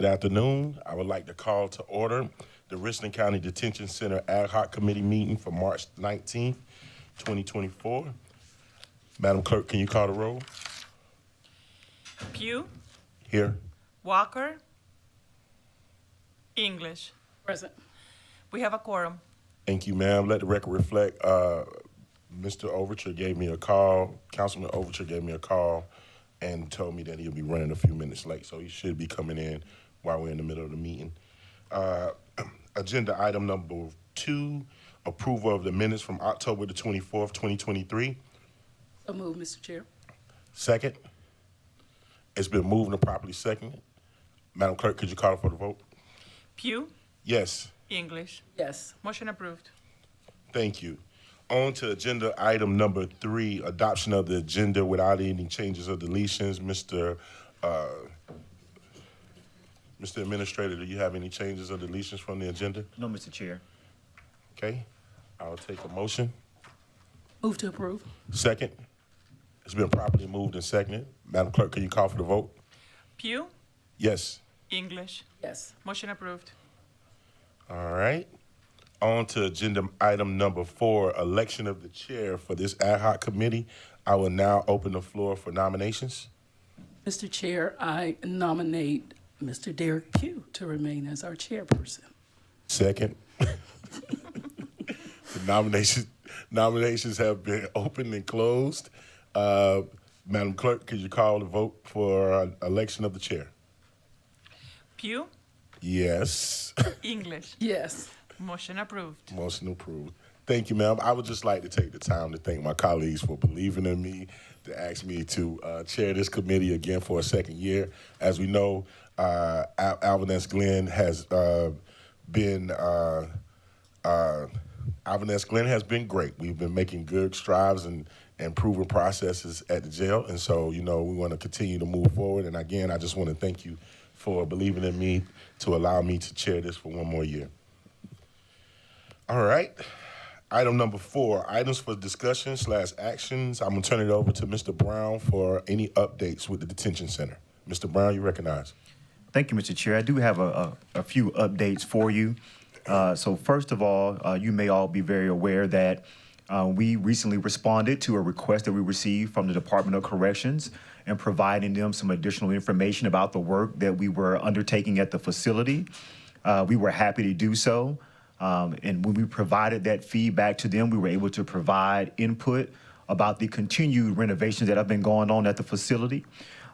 Good afternoon. I would like to call to order the Richland County Detention Center Ad Hoc Committee meeting for March 19th, 2024. Madam Clerk, can you call the roll? Pugh, Here. Walker, English. Present. We have a quorum. Thank you, ma'am. Let the record reflect, Mr. Overture gave me a call, Councilman Overture gave me a call and told me that he'll be running a few minutes late, so he should be coming in while we're in the middle of the meeting. Agenda item number 2, approval of the minutes from October the 24th, 2023. So moved, Mr. Chair. Second. It's been moved and properly seconded. Madam Clerk, could you call for the vote? Pugh, Yes. English. Yes. Motion approved. Thank you. On to agenda item number 3, adoption of the agenda without any changes or deletions. Mr. Administrator, do you have any changes or deletions from the agenda? No, Mr. Chair. Okay, I'll take a motion. Move to approve. Second. It's been properly moved and seconded. Madam Clerk, can you call for the vote? Pugh, Yes. English. Yes. Motion approved. All right. On to agenda item number 4, election of the chair for this ad hoc committee. I will now open the floor for nominations. Mr. Chair, I nominate Mr. Derrek Pugh to remain as our chairperson. Second. The nominations have been opened and closed. Madam Clerk, could you call the vote for election of the chair? Pugh, Yes. English. Yes. Motion approved. Motion approved. Thank you, ma'am. I would just like to take the time to thank my colleagues for believing in me, to ask me to chair this committee again for a second year. As we know, Alvin S. Glenn has been great. We've been making good strides and improving processes at the jail. And so, we want to continue to move forward. And again, I just want to thank you for believing in me to allow me to chair this for one more year. All right. Item number 4, items for discussion/actions. I'm going to turn it over to Mr. Brown for any updates with the detention center. Mr. Brown, you recognize. Thank you, Mr. Chair. I do have a few updates for you. So first of all, you may all be very aware that we recently responded to a request that we received from the Department of Corrections and providing them some additional information about the work that we were undertaking at the facility. We were happy to do so. And when we provided that feedback to them, we were able to provide input about the continued renovations that have been going on at the facility.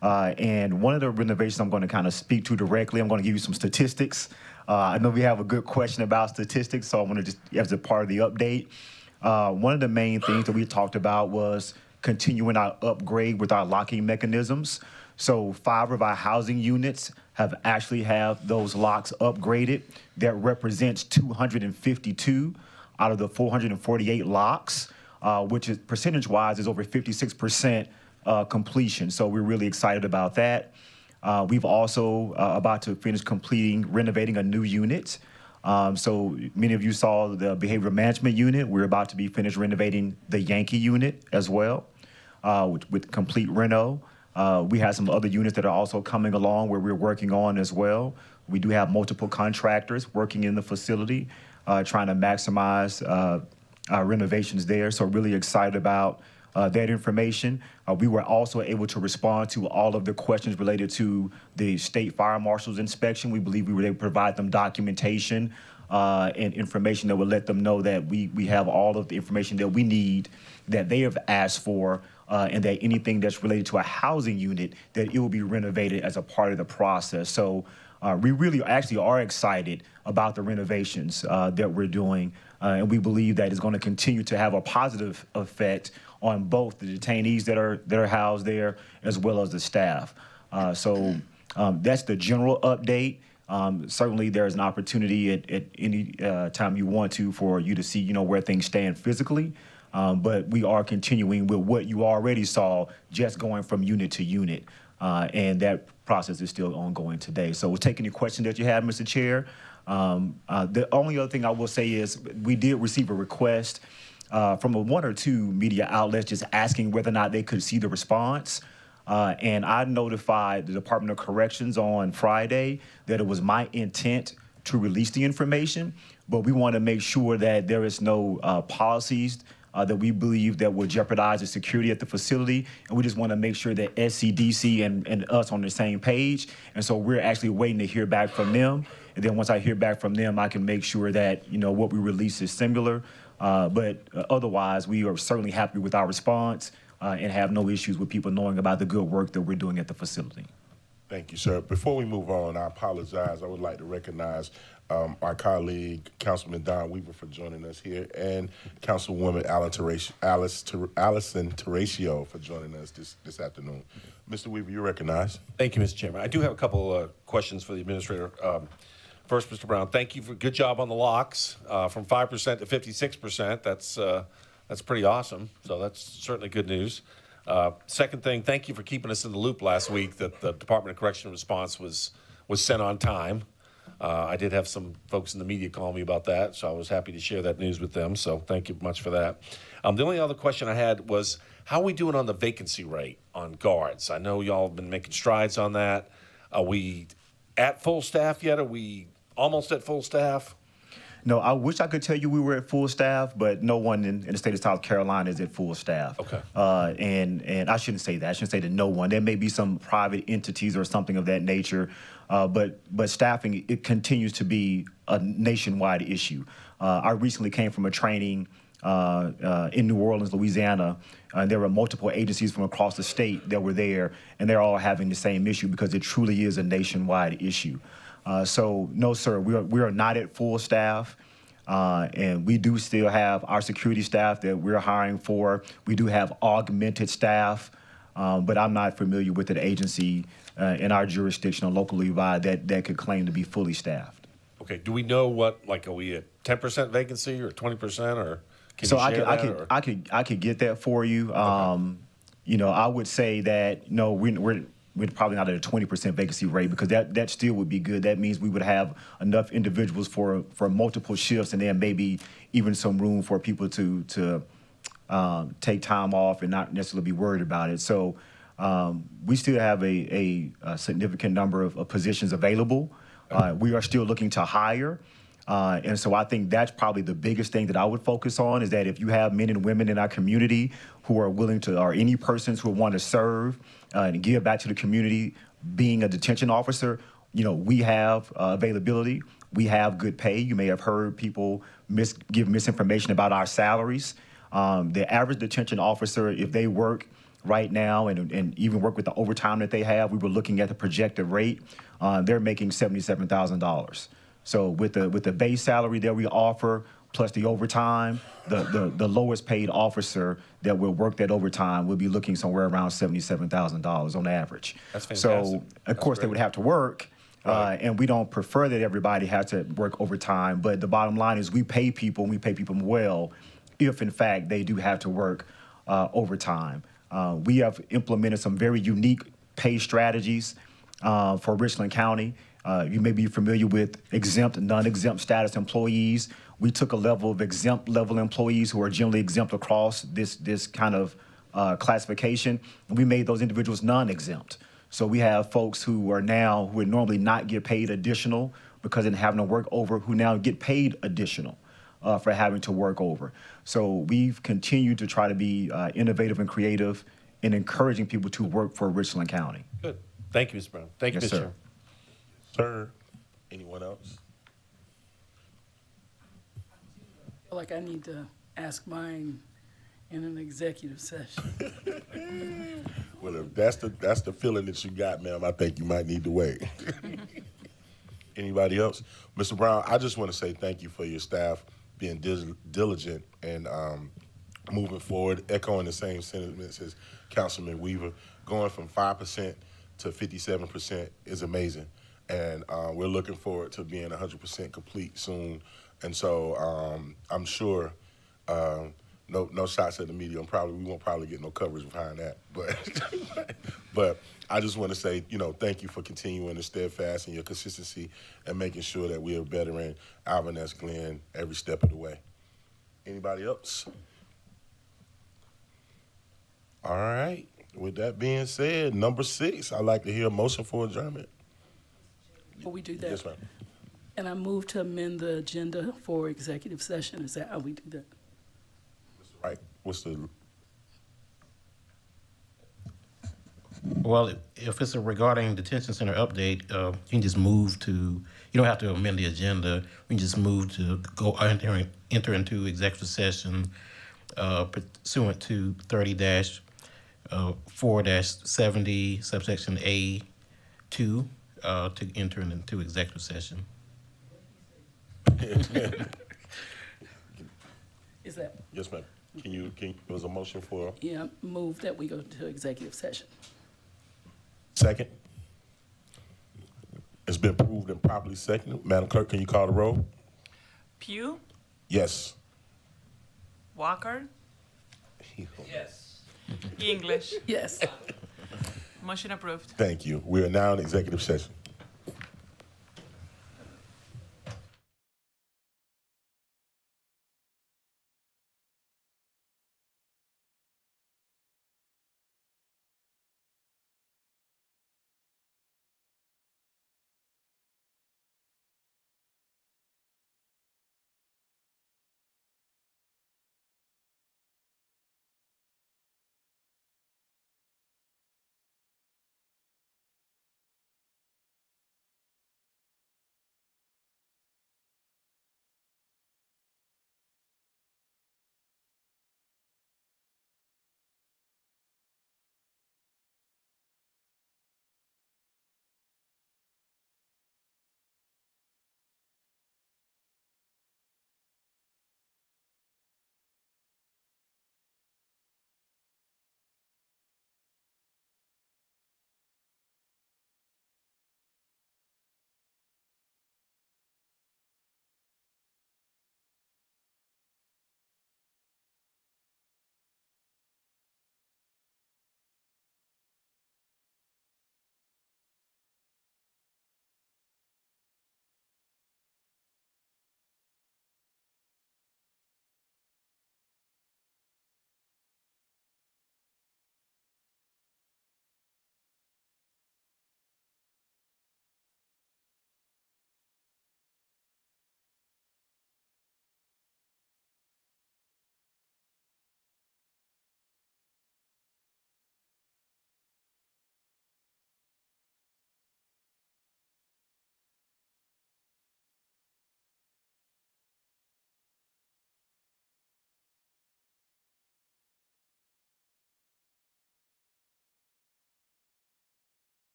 And one of the renovations I'm going to kind of speak to directly, I'm going to give you some statistics. I know we have a good question about statistics, so I want to just, as a part of the update, one of the main things that we talked about was continuing our upgrade with our locking mechanisms. So 5 of our housing units have those locks upgraded. That represents 252 out of the 448 locks, which is percentage-wise is over 56% completion. So we're really excited about that. We've also about to finish renovating a new unit. So many of you saw the behavioral management unit. We're about to be finished renovating the Yankee unit as well, with complete reno. We have some other units that are also coming along where we're working on as well. We do have multiple contractors working in the facility, trying to maximize our renovations there. So really excited about that information. We were also able to respond to all of the questions related to the state fire marshal's inspection. We believe we were able to provide them documentation and information that would let them know that we have all of the information that we need, that they have asked for, and that anything that's related to a housing unit, that it will be renovated as a part of the process. So we really actually are excited about the renovations that we're doing, and we believe that it's going to continue to have a positive effect on both the detainees that are housed there as well as the staff. So that's the general update. Certainly there's an opportunity at any time you want for you to see, where things stand physically. But we are continuing with what you already saw, just going from unit to unit. And that process is still ongoing today. So we'll take any questions that you have, Mr. Chair. The only other thing I will say is we did receive a request from 1 or 2 media outlets just asking whether or not they could see the response. And I notified the Department of Corrections on Friday that it was my intent to release the information, but we want to make sure that there is no policies that we believe that will jeopardize the security at the facility, and we just want to make sure that SCDC and us on the same page. And so we're actually waiting to hear back from them. And then once I hear back from them, I can make sure that what we release is similar. But otherwise, we are certainly happy with our response and have no issues with people knowing about the good work that we're doing at the facility. Thank you, sir. Before we move on, I apologize. I would like to recognize our colleague, Councilman Don Weaver, for joining us here, and Councilwoman Allison Terratio for joining us this afternoon. Mr. Weaver, you're recognized. Thank you, Mr. Chairman. I do have a couple questions for the administrator. First, Mr. Brown, thank you for good job on the locks, from 5% to 56%. That's pretty awesome. So that's certainly good news. Second thing, thank you for keeping us in the loop last week that the Department of Correction response was sent on time. I did have some folks in the media call me about that, so I was happy to share that news with them. So thank you much for that. The only other question I had was, how are we doing on the vacancy rate on guards? I know y'all have been making strides on that. Are we at full staff yet? Are we almost at full staff? No, I wish I could tell you we were at full staff, but no one in the state of South Carolina is at full staff. Okay. And I shouldn't say that. I shouldn't say that no one. There may be some private entities or something of that nature, but staffing, it continues to be a nationwide issue. I recently came from a training in New Orleans, Louisiana, and there were multiple agencies from across the state that were there, and they're all having the same issue because it truly is a nationwide issue. So no, sir, we are not at full staff, and we do still have our security staff that we're hiring for. We do have augmented staff, but I'm not familiar with an agency in our jurisdiction or locally that could claim to be fully staffed. Okay. Do we know what, like, are we at 10% vacancy or 20%, or can So you share that? I could get that for you. Okay. I would say that no, we're probably not at a 20% vacancy rate because that still would be good. That means we would have enough individuals for multiple shifts, and then maybe even some room for people to take time off and not necessarily be worried about it. So we still have a significant number of positions available. We are still looking to hire. And so I think that's probably the biggest thing that I would focus on, is that if you have men and women in our community who are willing to, or any persons who want to serve and give back to the community, being a detention officer, we have availability. We have good pay. You may have heard people give misinformation about our salaries. The average detention officer, if they work right now and even work with the overtime that they have, we were looking at the projected rate, they're making $77,000. So with the base salary that we offer, plus the overtime, the lowest paid officer that will work that overtime will be looking somewhere around $77,000 on average. That's fantastic. So of course they would have to work, and we don't prefer that everybody has to work overtime. But the bottom line is we pay people, and we pay people well, if in fact they do have to work overtime. We have implemented some very unique pay strategies for Richland County. You may be familiar with exempt and non-exempt status employees. We took a level of exempt level employees who are generally exempt across this kind of classification, and we made those individuals non-exempt. So we have folks who would normally not get paid additional because they didn't have no work over, who now get paid additional for having to work over. So we've continued to try to be innovative and creative in encouraging people to work for Richland County. Good. Thank you, Mr. Brown. Thank you, Yes, Mr. sir. Chairman. Sir, anyone else? I feel like I need to ask mine in an executive session. Well, if that's the feeling that you got, ma'am, I think you might need to wait. Anybody else? Mr. Brown, I just want to say thank you for your staff being diligent and moving forward, echoing the same sentiments as Councilman Weaver. Going from 5% to 57% is amazing. And we're looking forward to being 100% complete soon. And so I'm sure no shots at the media. We won't probably get no coverage behind that. But I just want to say, thank you for continuing to steadfast in your consistency and making sure that we are bettering Alvin S. Glenn every step of the way. Anybody else? All right. With that being said, number 6, I'd like to hear a motion for adjournment. Before we do that, Yes, ma'am. and I move to amend the agenda for executive session. Is that how we do that? Right. What's the Well, if it's a regarding detention center update, you can just move to, you don't have to amend the agenda. We can just move to go enter into executive session pursuant to 30-4-70 subsection A2 to enter into executive session. Is that, Yes, ma'am. There was a motion for yeah, move that we go to executive session. second? It's been proved and properly seconded. Madam Clerk, can you call the roll? Pugh, Yes. Walker, English. Yes. Motion approved. Thank you. We are now in executive session.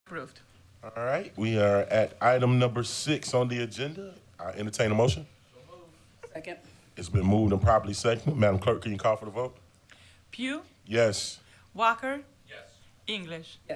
Approved. All right, we are at item number 6 on the agenda. I entertain a motion. Second. It's been moved and properly seconded. Madam Clerk, can you call for the vote? Pugh, Yes. Walker. Yes. English. Yes.